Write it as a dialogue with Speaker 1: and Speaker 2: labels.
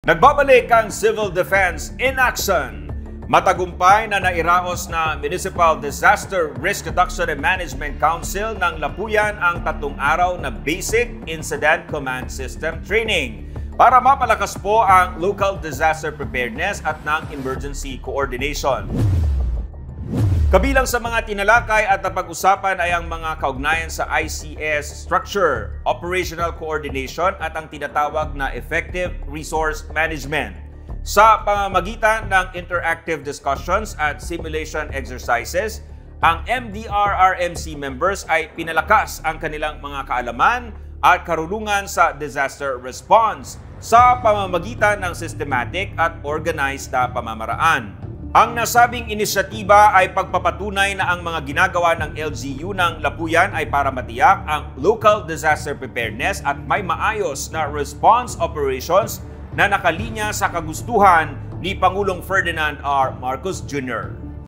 Speaker 1: Nagbabalik ang Civil Defense in action. Matagumpay na nairaos na Municipal Disaster Risk Reduction and Management Council ng Lapuyan ang 3 araw na Basic Incident Command System Training para mapalakas po ang local disaster preparedness at ng emergency coordination. Kabilang sa mga tinalakay at napag-usapan ay ang mga kaugnayan sa ICS structure, operational coordination at ang tinatawag na effective resource management. Sa pamamagitan ng interactive discussions at simulation exercises, ang MDR-RMC members ay pinalakas ang kanilang mga kaalaman at karunungan sa disaster response sa pamamagitan ng systematic at organized na pamamaraan. Ang nasabing inisyatiba ay pagpapatunay na ang mga ginagawa ng LGU ng Lapuyan ay para matiyak ang local disaster preparedness at may maayos na response operations na nakalinya sa kagustuhan ni Pangulong Ferdinand R. Marcos Jr.